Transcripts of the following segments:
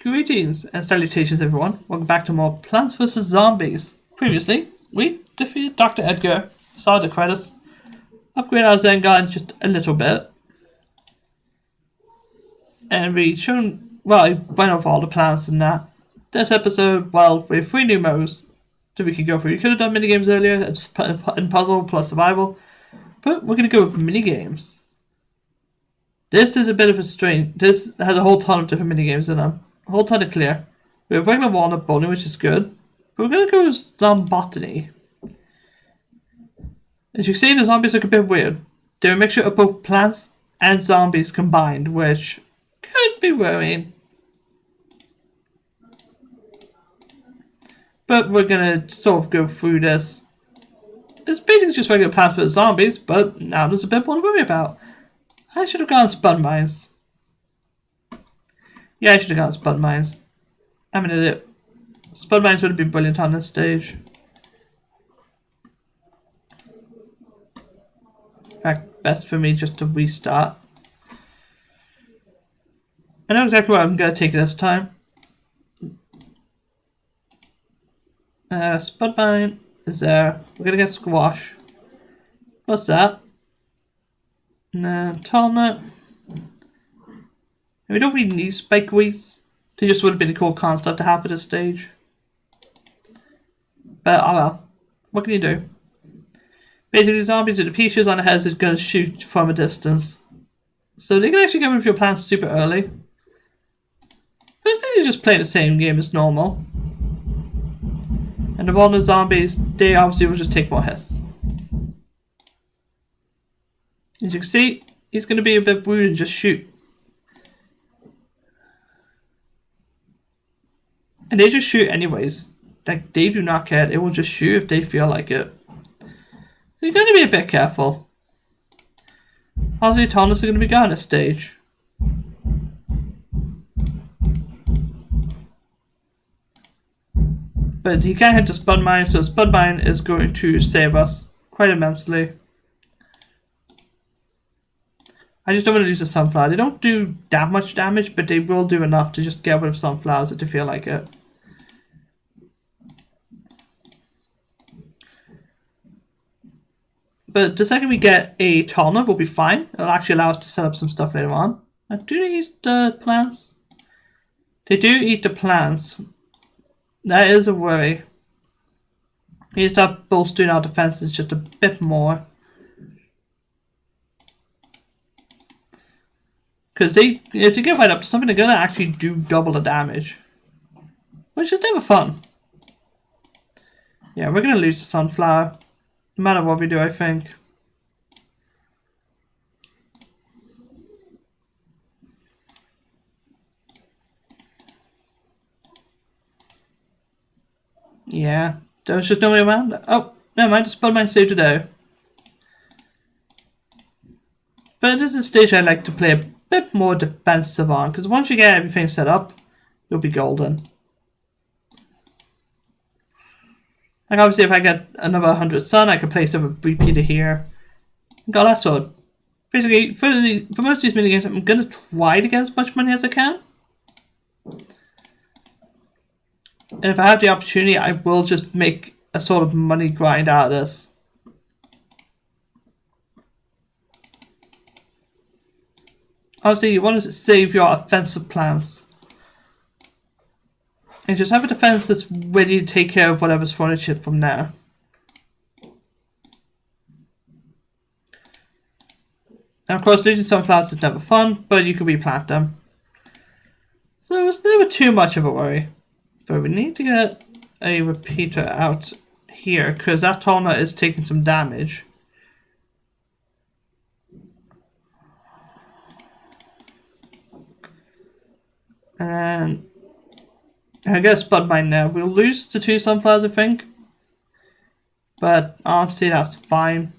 Greetings and salutations, everyone. Welcome back to more Plants vs. Zombies. Previously, we defeated Dr. Edgar, saw the credits, upgraded our Zengar just a little bit, and we I went over all the plans and that. This episode, we have 3 new modes that we could go through. We could have done minigames earlier, and puzzle plus survival, but we're going to go with minigames. This is a bit of a strange. This has a whole ton of different minigames in them. A whole ton to clear. We have regular walnut bowling, which is good. But we're going to go with zombotany. As you can see, the zombies look a bit weird. They're a mixture of both plants and zombies combined, which could be worrying. But we're going to sort of go through this. It's basically just regular plants with zombies, but now there's a bit more to worry about. I should have gone spud mines. Yeah, I should have gone spud mines. I'm an idiot. Spud mines would have been brilliant on this stage. In fact, best for me just to restart. I know exactly what I'm going to take this time. Spud mine is there. We're going to get squash. What's that? Tall nut. We don't really need spike weeds. They just would have been a cool concept to have at this stage. But oh well. What can you do? Basically, zombies with the peaches on the heads is going to shoot from a distance. So they can actually get rid of your plants super early. But it's basically just play the same game as normal. And the walnut zombies, they obviously will just take more hits. As you can see, he's going to be a bit rude and just shoot. And they just shoot anyways. Like, they do not care. They will just shoot if they feel like it. So you're going to be a bit careful. Obviously, Thomas is going to be gone at this stage. But he can't hit the spud mine, so spud mine is going to save us quite immensely. I just don't want to lose the sunflower. They don't do that much damage, but they will do enough to just get rid of sunflowers if they feel like it. But the second we get a Tallnut, we'll be fine. It'll actually allow us to set up some stuff later on. Now, do they eat the plants? They do eat the plants. That is a worry. We need to start bolstering our defenses just a bit more. Because if they get right up to something, they're going to actually do double the damage. Which is never fun. Yeah, we're going to lose the sunflower. No matter what we do, I think. Yeah, there's just no way around it. Oh, never mind, just spud mine saved the day. But this is a stage I like to play a bit more defensive on, because once you get everything set up, you'll be golden. Like obviously if I get another 100 sun, I can place a repeater here. Got that sword. Basically, for most of these minigames, I'm going to try to get as much money as I can. And if I have the opportunity, I will just make a sort of money grind out of this. Obviously, you want to save your offensive plans. And just have a defense that's ready to take care of whatever's thrown at you from there. And of course, losing sunflowers is never fun, but you can replant them. So it's never too much of a worry. But we need to get a repeater out here, because that Tallnut is taking some damage. And I guess spud mine now. We'll lose the 2 sunflowers, I think. But honestly, that's fine.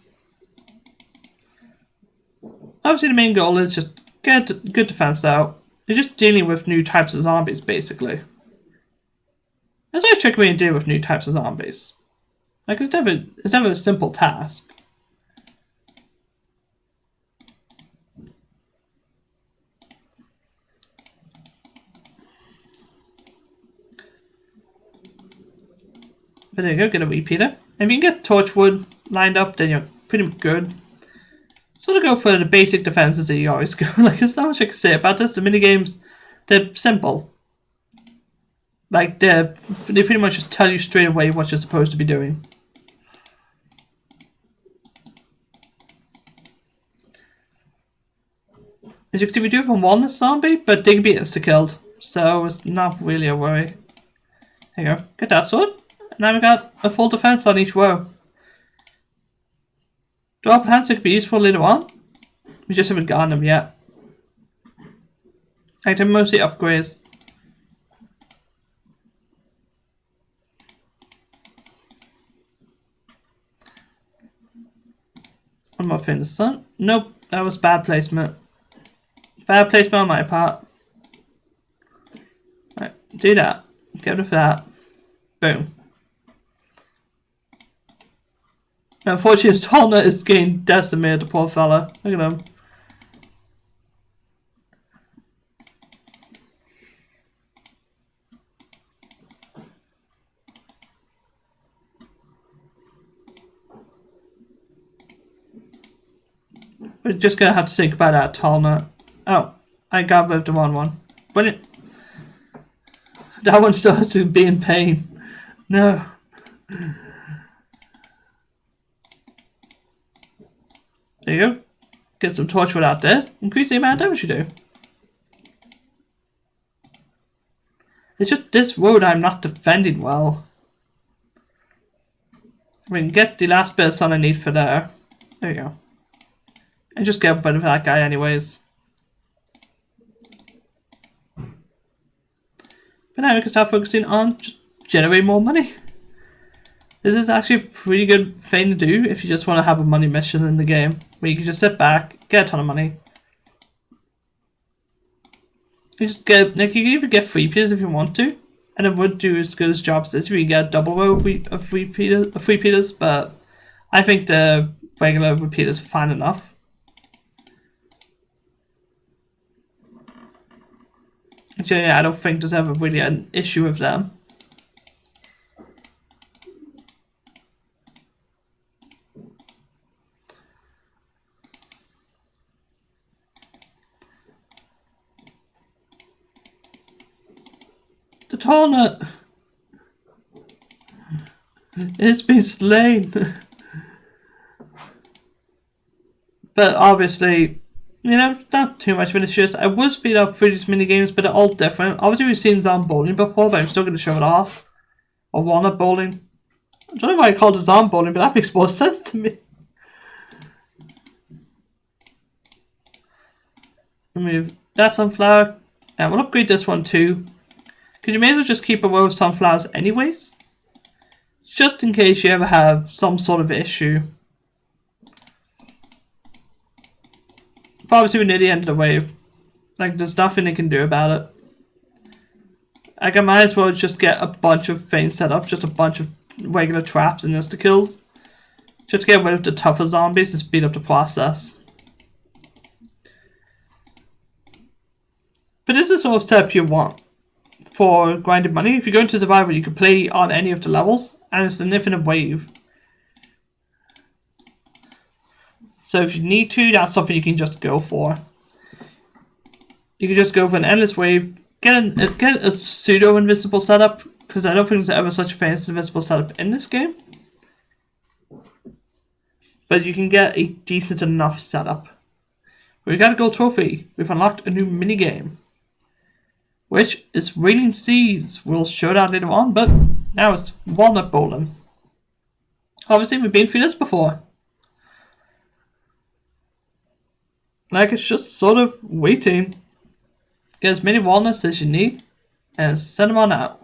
Obviously, the main goal is just get good defense out. You're just dealing with new types of zombies, basically. That's always a tricky way to deal with new types of zombies. Like, it's never a simple task. But there you go, get a repeater. If you can get Torchwood lined up, then you're pretty good. Sort of go for the basic defenses that you always go. Like, there's not much I can say about this. The minigames, they're simple. Like, they pretty much just tell you straight away what you're supposed to be doing. As you can see, we do have a walnut zombie, but they can be insta-killed. So it's not really a worry. There you go. Get that sword. And now we got a full defense on each row. Do our plans could be useful later on? We just haven't gotten them yet. Like, they're mostly upgrades. One more thing, the sun. Nope, that was bad placement. Bad placement on my part. Right, do that. Get rid of that. Boom. Unfortunately, Tolna is getting decimated, the poor fella. Look at him. We're just gonna have to think about that Tolna. Oh, I got rid of the wrong one. Brilliant. That one still has to be in pain. No. There you go. Get some Torchwood out there. Increase the amount of damage you do. It's just this road I'm not defending well. We can get the last bit of sun I need for there. There you go. And just get rid of that guy anyways. But now we can start focusing on just generating more money. This is actually a pretty good thing to do if you just want to have a money mission in the game. Where you can just sit back, get a ton of money. You just get, like, you can even get free repeaters if you want to. And it would do as good as jobs as where you get a double row of free repeaters, but I think the regular repeaters are fine enough. Actually, yeah, I don't think there's ever really an issue with them. The Tallnut has been slain. But obviously, you know, not too much of an issue. I would speed up through these minigames, but they're all different. Obviously, we've seen Zom bowling before, but I'm still going to show it off. Or walnut bowling. I don't know why I called it Zom bowling, but that makes more sense to me. Remove that sunflower. And we'll upgrade this one too. Because you may as well just keep a row of sunflowers anyways. Just in case you ever have some sort of issue. But obviously we're near the end of the wave. Like, there's nothing they can do about it. Like, I might as well just get a bunch of things set up. Just a bunch of regular traps and insta-kills. Just to get rid of the tougher zombies and speed up the process. But this is the sort of setup you want for grinding money. If you go into survival, you can play on any of the levels. And it's an infinite wave. So if you need to, that's something you can just go for. You can just go for an endless wave. Get a pseudo-invisible setup. Because I don't think there's ever such a thing as an invisible setup in this game. But you can get a decent enough setup. We got a gold trophy. We've unlocked a new minigame. Which is Raining Seas. We'll show that later on. But now it's walnut bowling. Obviously we've been through this before. Like, it's just sort of waiting. Get as many walnuts as you need. And send them on out.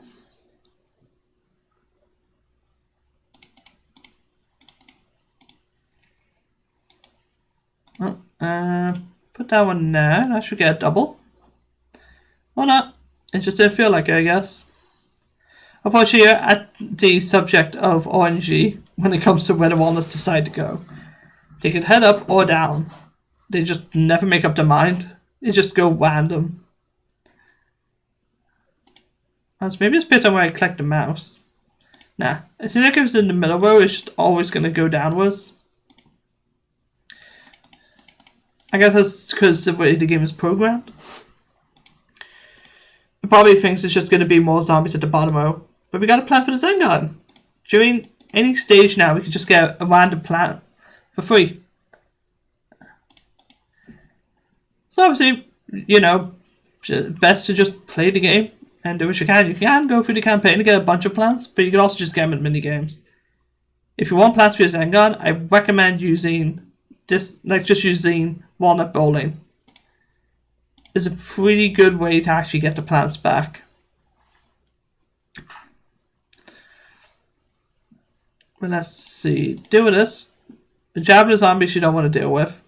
Put that one there. I should get a double. Or not. It just didn't feel like it, I guess. Unfortunately, you're at the subject of RNG when it comes to where the walnuts decide to go. They can head up or down. They just never make up their mind. They just go random. That's maybe it's based on where I collect the mouse. Nah. As soon as it goes in the middle row, it's just always going to go downwards. I guess that's because the way the game is programmed. It probably thinks it's just going to be more zombies at the bottom row. But we got a plan for the Zen Garden. During any stage now, we can just get a random plant for free. So obviously, you know, best to just play the game and do what you can. You can go through the campaign to get a bunch of plants, but you can also just get them in mini games. If you want plants for your Zen Garden, I recommend using this, like just using walnut bowling. It's a pretty good way to actually get the plants back. But let's see. Deal with this. The Javelin zombies you don't want to deal with.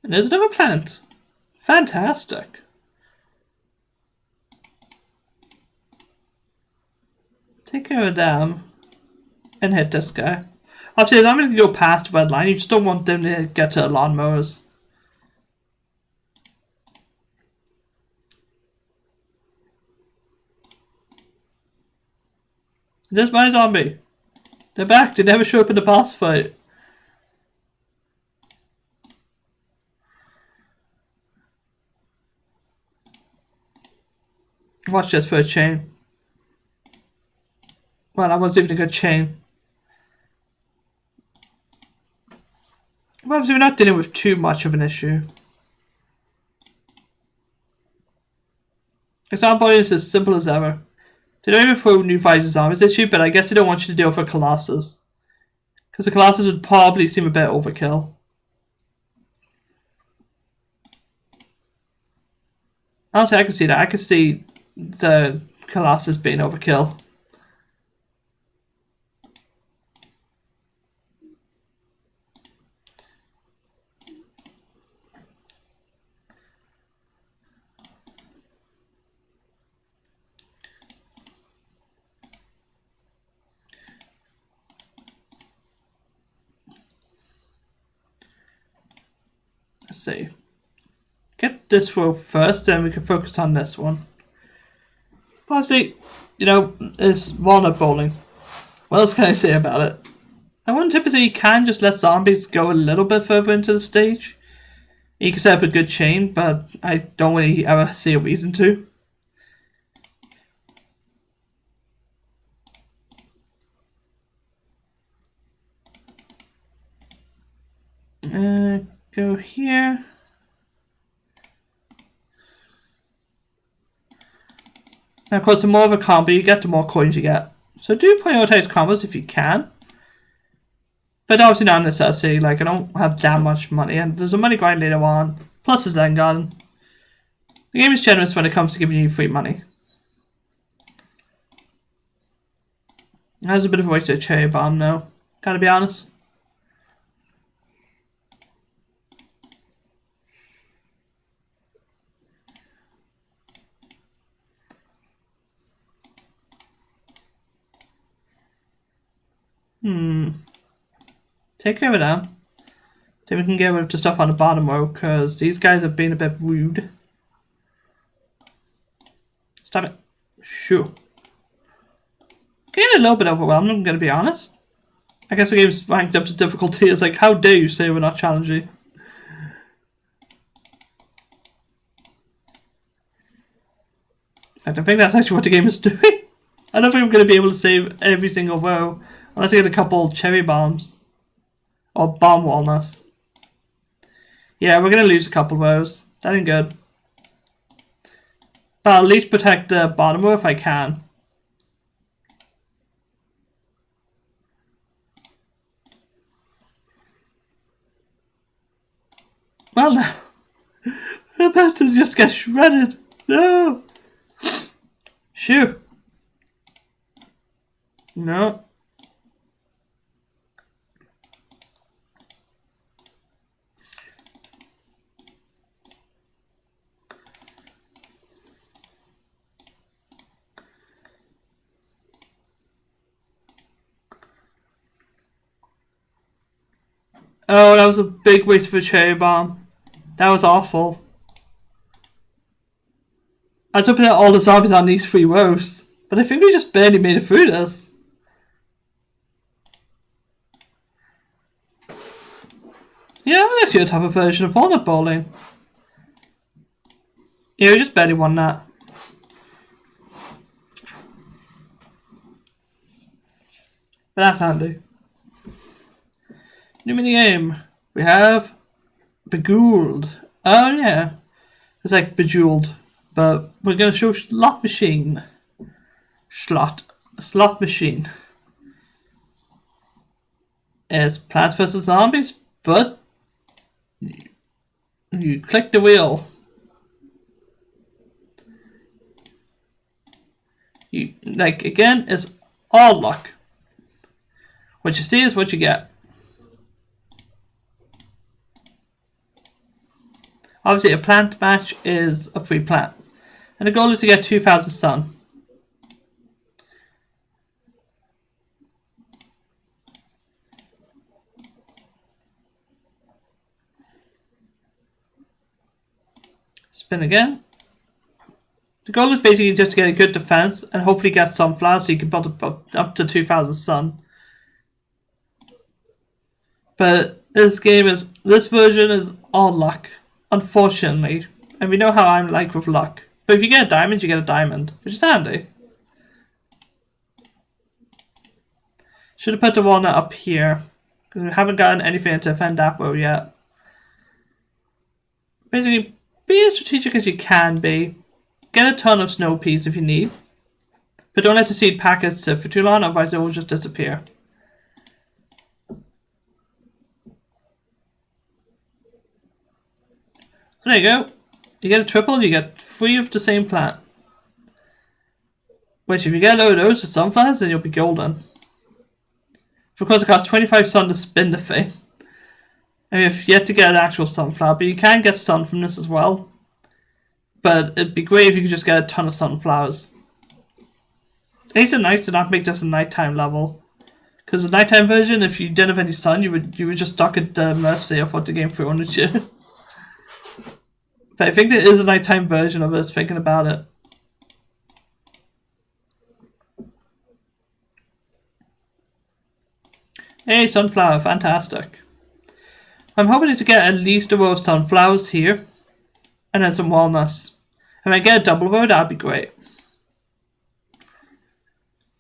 And there's another plant. Fantastic. Take care of them. And hit this guy. Obviously, as long as you can go past the red line, you just don't want them to get to the lawnmowers. There's my zombie. They're back. They never show up in the boss fight. Watch this for a chain. Well, that wasn't even a good chain. Well, obviously, we're not dealing with too much of an issue. Example is as simple as ever. They don't even throw new fighters and zombies at you, but I guess they don't want you to deal with a Colossus. Because the Colossus would probably seem a bit overkill. Honestly, I can see that. I can see the Colossus being overkill. Let's see. Get this row first, then we can focus on this one. But obviously, you know, it's walnut bowling. What else can I say about it? I wouldn't typically can just let zombies go a little bit further into the stage. You can set up a good chain, but I don't really ever see a reason to. Go here. Now, of course, the more of a combo you get, the more coins you get. So do prioritize combos if you can. But obviously not a necessity. Like, I don't have that much money. And there's a money grind later on. Plus the Zen Garden. The game is generous when it comes to giving you free money. That was a bit of a waste of a cherry bomb, though. Gotta be honest. Take care of them. Then we can get rid of the stuff on the bottom row, because these guys have been a bit rude. Stop it. Shoo. Getting a little bit overwhelmed, I'm going to be honest. I guess the game's ranked up to difficulty. It's like, how dare you say we're not challenging? I don't think that's actually what the game is doing. I don't think I'm going to be able to save every single row, unless I get a couple cherry bombs. Or bomb walnuts. Yeah, we're going to lose a couple rows. That ain't good. But I'll at least protect the bottom row if I can. Well, no. I'm about to just get shredded. No. Shoo. No. Oh, that was a big waste of a cherry bomb. That was awful. I was hoping that all the zombies on these 3 rows, but I think we just barely made it through this. Yeah, that was actually a tougher version of walnut bowling. Yeah, we just barely won that. But that's handy. New minigame. We have Beguiled. Oh yeah. It's like Bejeweled. But we're going to show Slot Machine. Slot Machine. It's Plants vs. Zombies, but you click the wheel. You, like, again, it's all luck. What you see is what you get. Obviously, a plant match is a free plant. And the goal is to get 2,000 sun. Spin again. The goal is basically just to get a good defense and hopefully get sunflowers so you can build up to 2,000 sun. But this version is all luck, unfortunately. And we know how I'm like with luck. But if you get a diamond, you get a diamond, which is handy. Should have put the walnut up here, because we haven't gotten anything to defend that row yet. Basically, be as strategic as you can be. Get a ton of snow peas if you need. But don't let the seed packets sit for too long, otherwise it will just disappear. There you go. You get a triple, you get 3 of the same plant. Which, if you get a load of those to sunflowers, then you'll be golden. Because it costs 25 sun to spin the thing. I mean, if you have to get an actual sunflower, but you can get sun from this as well. But it'd be great if you could just get a ton of sunflowers. It's nice to not make this a nighttime level. Because the nighttime version, if you didn't have any sun, you would just stuck at the mercy of what the game threw on at you. But I think there is a nighttime version of us thinking about it. Hey, sunflower, fantastic. I'm hoping to get at least a row of sunflowers here. And then some walnuts. If I get a double row, that'd be great.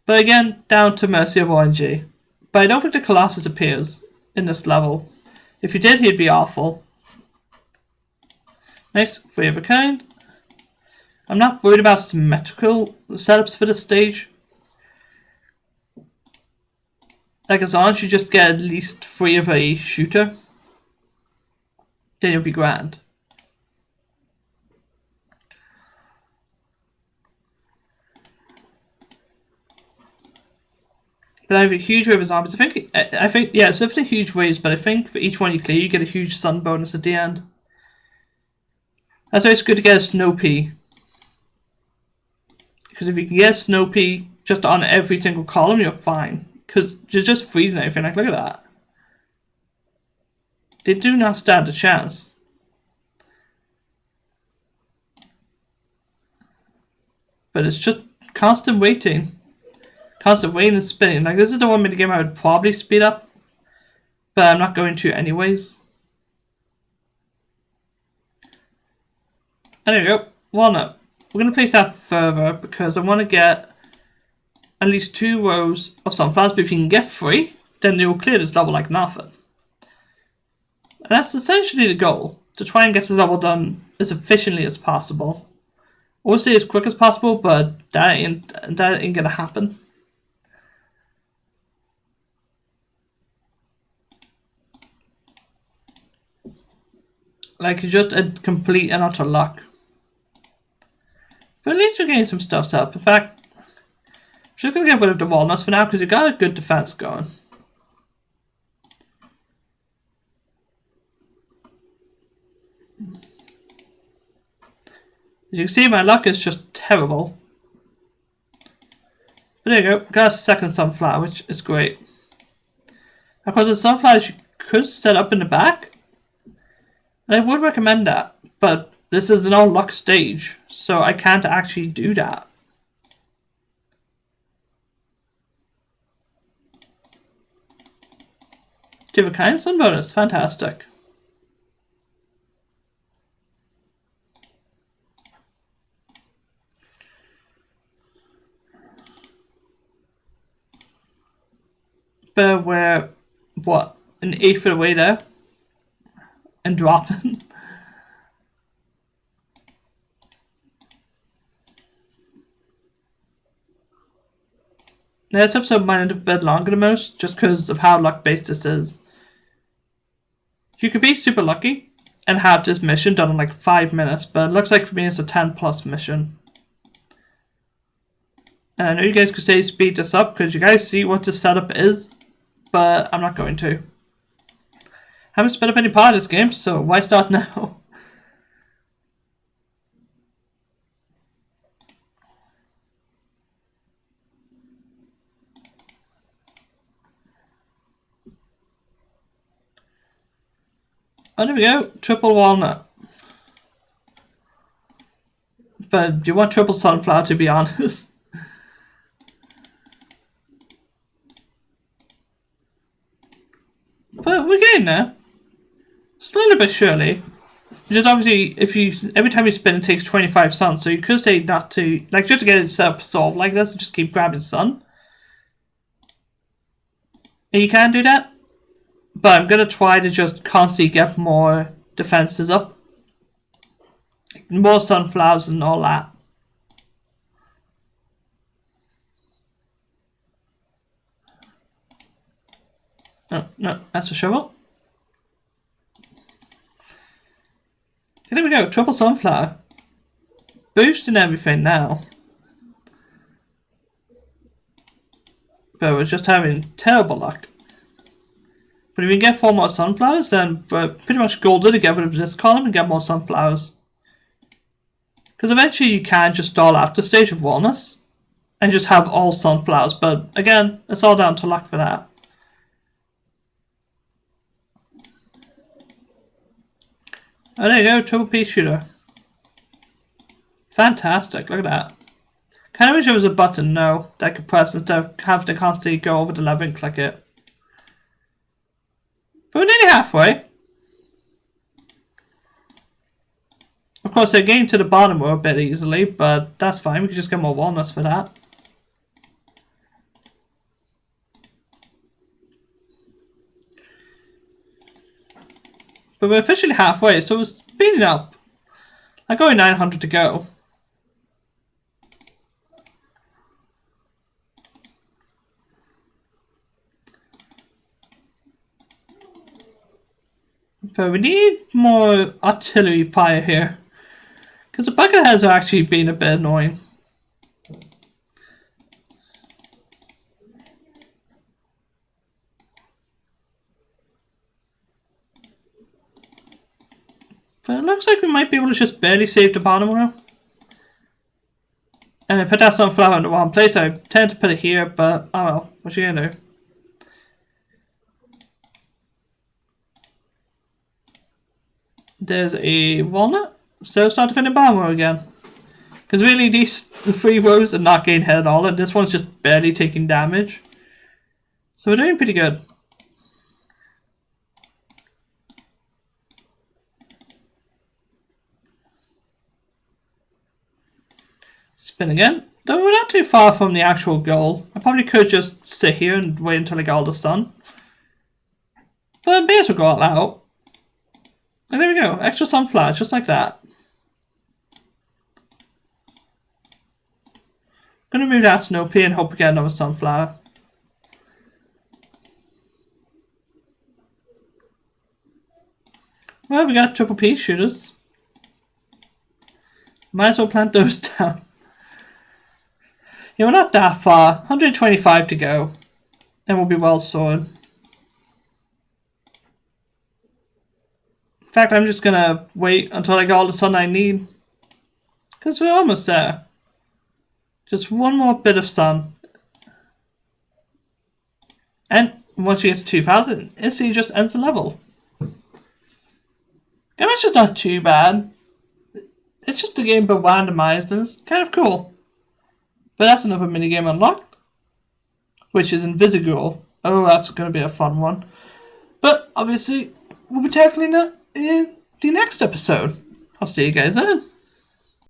But again, down to mercy of RNG. But I don't think the Colossus appears in this level. If he did, he'd be awful. Nice, 3 of a kind. I'm not worried about symmetrical setups for this stage. Like, as long as you just get at least 3 of a shooter, then you'll be grand. But I have a huge wave of zombies. I think, yeah, it's definitely huge waves, but I think for each one you clear, you get a huge sun bonus at the end. That's why it's good to get a snow pea. Because if you can get a snow pea just on every single column, you're fine. Because you're just freezing everything. Like, look at that. They do not stand a chance. But it's just constant waiting. Constant waiting and spinning. Like, this is the one minigame I would probably speed up. But I'm not going to anyways. And there you go. Walnut. We're going to place that further because I want to get at least 2 rows of sunflowers. But if you can get 3, then you'll clear this level like nothing. And that's essentially the goal. To try and get this level done as efficiently as possible. Obviously as quick as possible, but that ain't going to happen. Like, it's just a complete and utter luck. But at least we're getting some stuff set up. In fact, I'm just going to get rid of the walnuts for now because we've got a good defense going. As you can see, my luck is just terrible. But there you go. Got a second sunflower, which is great. Of course, the sunflowers you could set up in the back. And I would recommend that, but this is an all luck stage, so I can't actually do that. Do you have a kind sun bonus? Fantastic. But we're, what, an 8 foot away there? And dropping. Now, this episode might end up a bit longer than most, just because of how luck based this is. You could be super lucky and have this mission done in like 5 minutes, but it looks like for me it's a 10+ mission. And I know you guys could say speed this up because you guys see what this setup is, but I'm not going to. Haven't sped up any part of this game, so why start now? Oh, there we go. Triple walnut. But you want triple sunflower, to be honest. But we're getting there. Slowly but surely. Just obviously, if you every time you spin, it takes 25 sun. So you could say not to, like, just to get it set up solved like this, just keep grabbing sun. And you can do that. But I'm gonna try to just constantly get more defenses up, more sunflowers and all that. No, that's a shovel. And there we go, triple sunflower. Boosting everything now. But we're just having terrible luck. But if we get 4 more sunflowers, then we're pretty much golden to get rid of this column and get more sunflowers. Because eventually you can just stall out the stage of walnuts and just have all sunflowers. But again, it's all down to luck for that. Oh, there you go, triple pea shooter. Fantastic, look at that. Kind of wish there was a button, no, that I could press instead of having to constantly go over the lever and click it. But we're nearly halfway. Of course, they're getting to the bottom row a bit easily, but that's fine. We can just get more walnuts for that. But we're officially halfway, so we're speeding up. Like only 900 to go. But we need more artillery fire here. Because the bucketheads are actually being a bit annoying. But it looks like we might be able to just barely save the bottom row. And I put that sunflower in the wrong place. I tend to put it here, but oh well, what you gonna do? There's a walnut. So start defending bottom row again. Because really these 3 rows are not getting hit at all, and this one's just barely taking damage. So we're doing pretty good. Spin again. Though we're not too far from the actual goal. I probably could just sit here and wait until I get all the sun. But I may as well go all out. And there we go. Extra sunflowers, just like that. Gonna move that snow pea and hope we get another sunflower. Well, we got triple pea shooters. Might as well plant those down. Yeah, we're not that far. 125 to go. And we'll be well sorted. In fact, I'm just gonna wait until I get all the sun I need. Because we're almost there. Just one more bit of sun. And once you get to 2000, instantly just ends the level. game is just not too bad. It's just a game but randomized and it's kind of cool. But that's another minigame unlocked, which is Invisigool. Oh, that's going to be a fun one. But obviously, we'll be tackling it in the next episode. I'll see you guys then.